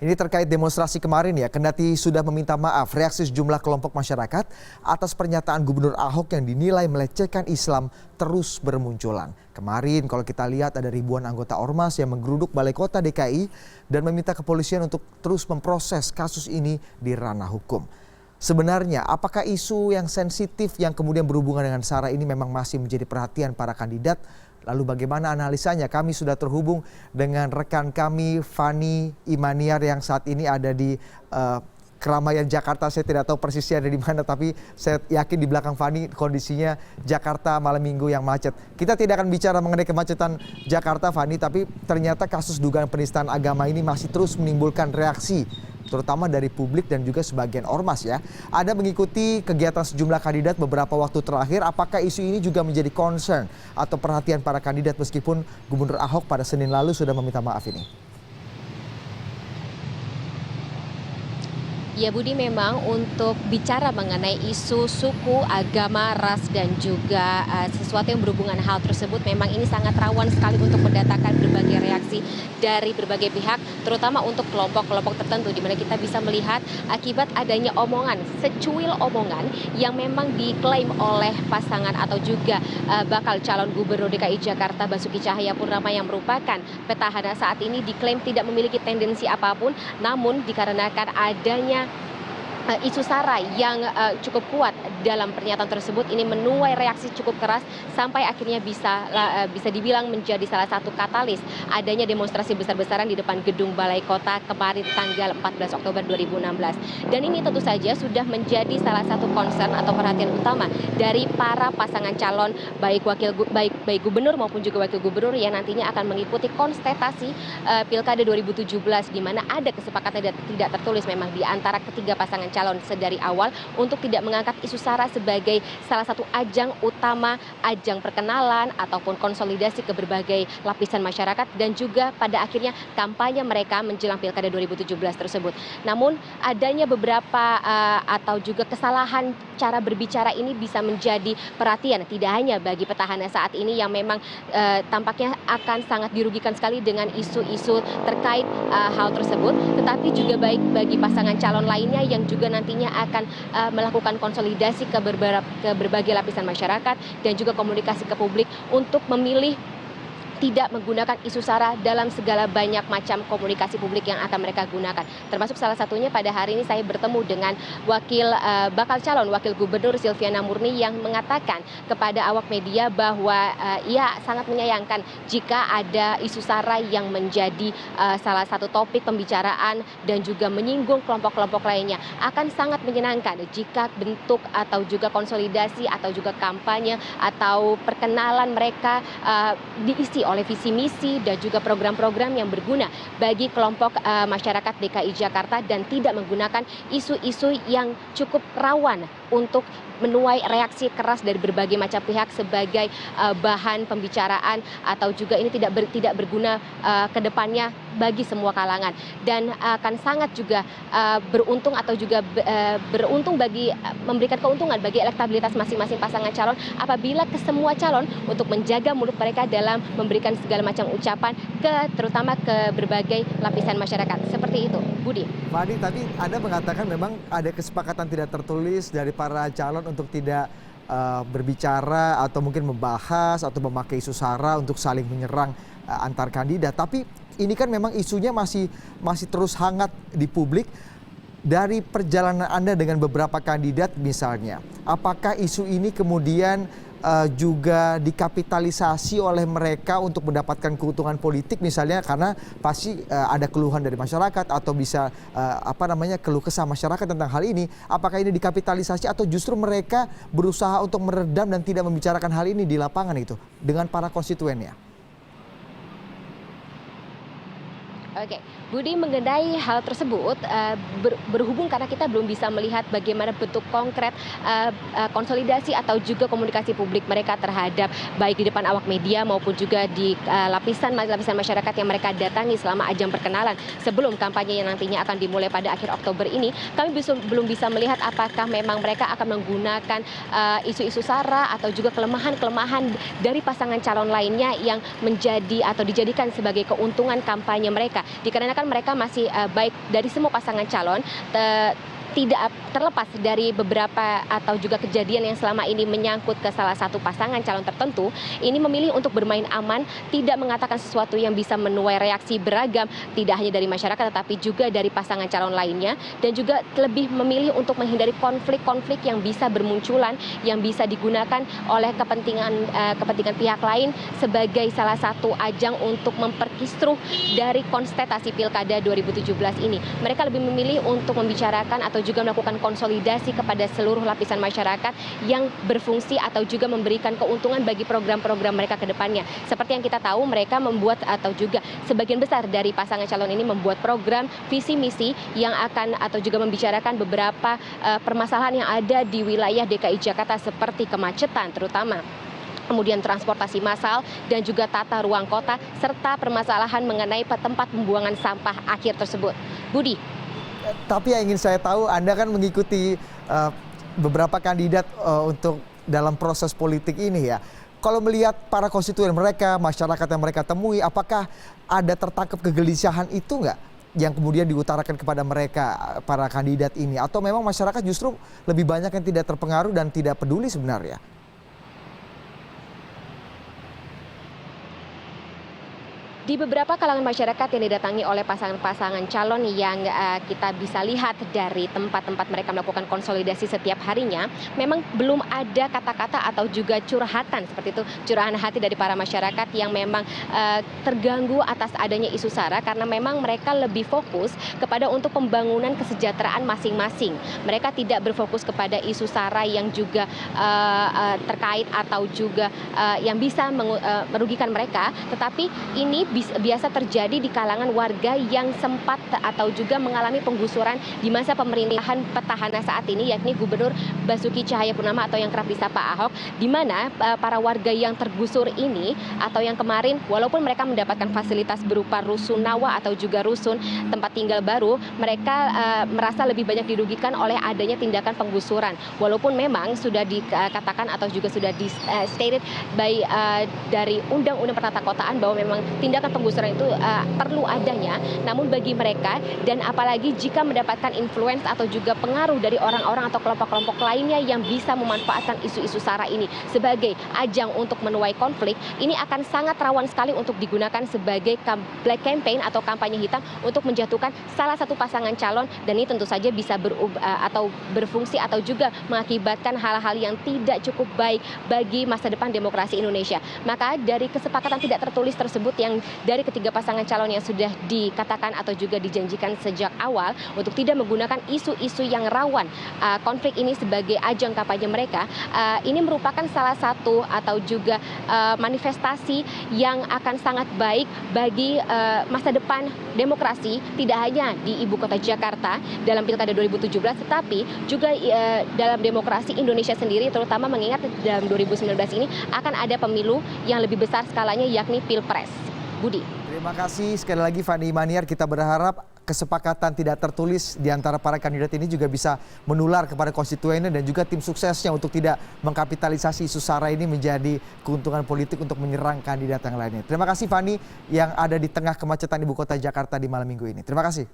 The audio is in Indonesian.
Ini terkait demonstrasi kemarin ya, kendati sudah meminta maaf, reaksi sejumlah kelompok masyarakat atas pernyataan Gubernur Ahok yang dinilai melecehkan Islam terus bermunculan. Kemarin kalau kita lihat ada ribuan anggota Ormas yang menggeruduk Balai Kota DKI dan meminta kepolisian untuk terus memproses kasus ini di ranah hukum. Sebenarnya apakah isu yang sensitif yang kemudian berhubungan dengan SARA ini memang masih menjadi perhatian para kandidat? Lalu bagaimana analisanya? Kami sudah terhubung dengan rekan kami Fani Imaniar yang saat ini ada di Keramaian Jakarta. Saya tidak tahu persisnya ada di mana, tapi saya yakin di belakang Fani kondisinya Jakarta malam minggu yang macet. Kita tidak akan bicara mengenai kemacetan Jakarta, Fani, tapi ternyata kasus dugaan penistaan agama ini masih terus menimbulkan reaksi, terutama dari publik dan juga sebagian ormas ya. Ada mengikuti kegiatan sejumlah kandidat beberapa waktu terakhir. Apakah isu ini juga menjadi concern atau perhatian para kandidat meskipun Gubernur Ahok pada Senin lalu sudah meminta maaf ini? Ya Budi, memang untuk bicara mengenai isu suku, agama, ras dan juga sesuatu yang berhubungan hal tersebut memang ini sangat rawan sekali untuk mendatangkan berbagai reaksi dari berbagai pihak, terutama untuk kelompok-kelompok tertentu di mana kita bisa melihat akibat adanya omongan, secuil omongan yang memang diklaim oleh pasangan atau juga bakal calon Gubernur DKI Jakarta Basuki Cahayapurnama yang merupakan petahana saat ini diklaim tidak memiliki tendensi apapun, namun dikarenakan adanya isu SARA yang cukup kuat dalam pernyataan tersebut ini menuai reaksi cukup keras sampai akhirnya bisa dibilang menjadi salah satu katalis adanya demonstrasi besar-besaran di depan gedung Balai Kota kemarin tanggal 14 Oktober 2016. Dan ini tentu saja sudah menjadi salah satu concern atau perhatian utama dari para pasangan calon baik gubernur maupun juga wakil gubernur yang nantinya akan mengikuti kontestasi Pilkada 2017 di mana ada kesepakatan tidak tertulis memang di antara ketiga pasangan calon sedari awal untuk tidak mengangkat isu SARA sebagai salah satu ajang utama, ajang perkenalan ataupun konsolidasi ke berbagai lapisan masyarakat dan juga pada akhirnya kampanye mereka menjelang Pilkada 2017 tersebut. Namun adanya beberapa atau juga kesalahan cara berbicara ini bisa menjadi perhatian tidak hanya bagi petahana saat ini yang memang tampaknya akan sangat dirugikan sekali dengan isu-isu terkait hal tersebut, tetapi juga baik bagi pasangan calon lainnya yang juga nantinya akan melakukan konsolidasi ke berbagai lapisan masyarakat dan juga komunikasi ke publik untuk memilih tidak menggunakan isu SARA dalam segala banyak macam komunikasi publik yang akan mereka gunakan. Termasuk salah satunya pada hari ini saya bertemu dengan bakal calon wakil gubernur Silviana Murni yang mengatakan kepada awak media bahwa ia sangat menyayangkan jika ada isu SARA yang menjadi salah satu topik pembicaraan dan juga menyinggung kelompok-kelompok lainnya. Akan sangat menyenangkan jika bentuk atau juga konsolidasi atau juga kampanye atau perkenalan mereka diisi oleh visi misi dan juga program-program yang berguna bagi kelompok masyarakat DKI Jakarta dan tidak menggunakan isu-isu yang cukup rawan untuk menuai reaksi keras dari berbagai macam pihak sebagai bahan pembicaraan atau juga ini tidak berguna ke depannya bagi semua kalangan dan akan sangat juga beruntung atau juga beruntung bagi memberikan keuntungan bagi elektabilitas masing-masing pasangan calon apabila kesemua calon untuk menjaga mulut mereka dalam memberikan segala macam ucapan terutama ke berbagai lapisan masyarakat. Seperti itu, Budi. Fadi, tadi Anda mengatakan memang ada kesepakatan tidak tertulis dari para calon untuk tidak berbicara atau mungkin membahas atau memakai isu SARA untuk saling menyerang antar kandidat. Tapi ini kan memang isunya masih terus hangat di publik. Dari perjalanan Anda dengan beberapa kandidat misalnya, apakah isu ini kemudian juga dikapitalisasi oleh mereka untuk mendapatkan keuntungan politik misalnya karena pasti ada keluhan dari masyarakat atau bisa keluh kesah masyarakat tentang hal ini. Apakah ini dikapitalisasi atau justru mereka berusaha untuk meredam dan tidak membicarakan hal ini di lapangan itu dengan para konstituennya? Oke, Budi, mengenai hal tersebut berhubung karena kita belum bisa melihat bagaimana bentuk konkret konsolidasi atau juga komunikasi publik mereka terhadap baik di depan awak media maupun juga di lapisan masyarakat yang mereka datangi selama ajang perkenalan sebelum kampanye yang nantinya akan dimulai pada akhir Oktober ini, kami belum bisa melihat apakah memang mereka akan menggunakan isu-isu SARA atau juga kelemahan-kelemahan dari pasangan calon lainnya yang menjadi atau dijadikan sebagai keuntungan kampanye mereka. dikarenakan mereka masih baik dari semua pasangan calon tidak terlepas dari beberapa atau juga kejadian yang selama ini menyangkut ke salah satu pasangan calon tertentu, ini memilih untuk bermain aman, tidak mengatakan sesuatu yang bisa menuai reaksi beragam, tidak hanya dari masyarakat tetapi juga dari pasangan calon lainnya, dan juga lebih memilih untuk menghindari konflik-konflik yang bisa bermunculan, yang bisa digunakan oleh kepentingan pihak lain sebagai salah satu ajang untuk memperkisruh dari kontestasi Pilkada 2017 ini. Mereka lebih memilih untuk membicarakan atau juga melakukan konsolidasi kepada seluruh lapisan masyarakat yang berfungsi atau juga memberikan keuntungan bagi program-program mereka ke depannya. Seperti yang kita tahu, mereka membuat atau juga sebagian besar dari pasangan calon ini membuat program visi misi yang akan atau juga membicarakan beberapa permasalahan yang ada di wilayah DKI Jakarta seperti kemacetan terutama, kemudian transportasi massal dan juga tata ruang kota, serta permasalahan mengenai tempat pembuangan sampah akhir tersebut. Budi. Tapi yang ingin saya tahu, Anda kan mengikuti beberapa kandidat untuk dalam proses politik ini ya. Kalau melihat para konstituen mereka, masyarakat yang mereka temui, apakah ada tertangkap kegelisahan itu nggak yang kemudian diutarakan kepada mereka, para kandidat ini? Atau memang masyarakat justru lebih banyak yang tidak terpengaruh dan tidak peduli sebenarnya? Di beberapa kalangan masyarakat yang didatangi oleh pasangan-pasangan calon yang kita bisa lihat dari tempat-tempat mereka melakukan konsolidasi setiap harinya, memang belum ada kata-kata atau juga curhatan seperti itu, curahan hati dari para masyarakat yang memang terganggu atas adanya isu SARA, karena memang mereka lebih fokus kepada untuk pembangunan kesejahteraan masing-masing. Mereka tidak berfokus kepada isu SARA yang juga terkait atau juga yang bisa merugikan mereka, tetapi ini biasa terjadi di kalangan warga yang sempat atau juga mengalami penggusuran di masa pemerintahan petahana saat ini, yakni Gubernur Basuki Cahayapurnama atau yang kerap disapa Ahok, di mana para warga yang tergusur ini atau yang kemarin walaupun mereka mendapatkan fasilitas berupa rusun Nawa atau juga rusun tempat tinggal baru, mereka merasa lebih banyak dirugikan oleh adanya tindakan penggusuran. Walaupun memang sudah dikatakan atau juga sudah di-stated by dari Undang-Undang Penatakotaan bahwa memang tindakan penggusuran itu perlu adanya, namun bagi mereka dan apalagi jika mendapatkan influence atau juga pengaruh dari orang-orang atau kelompok-kelompok lainnya yang bisa memanfaatkan isu-isu SARA ini sebagai ajang untuk menuai konflik, ini akan sangat rawan sekali untuk digunakan sebagai black campaign atau kampanye hitam untuk menjatuhkan salah satu pasangan calon, dan ini tentu saja bisa atau berfungsi atau juga mengakibatkan hal-hal yang tidak cukup baik bagi masa depan demokrasi Indonesia. Maka dari kesepakatan tidak tertulis tersebut yang dari ketiga pasangan calon yang sudah dikatakan atau juga dijanjikan sejak awal untuk tidak menggunakan isu-isu yang rawan konflik ini sebagai ajang kampanye mereka, ini merupakan salah satu atau juga manifestasi yang akan sangat baik bagi masa depan demokrasi tidak hanya di ibu kota Jakarta dalam Pilkada 2017, tetapi juga dalam demokrasi Indonesia sendiri, terutama mengingat dalam 2019 ini akan ada pemilu yang lebih besar skalanya, yakni Pilpres. Budi. Terima kasih sekali lagi Fani Maniar. Kita berharap kesepakatan tidak tertulis di antara para kandidat ini juga bisa menular kepada konstituennya dan juga tim suksesnya untuk tidak mengkapitalisasi isu SARA ini menjadi keuntungan politik untuk menyerang kandidat yang lainnya. Terima kasih Fani yang ada di tengah kemacetan ibu kota Jakarta di malam minggu ini. Terima kasih.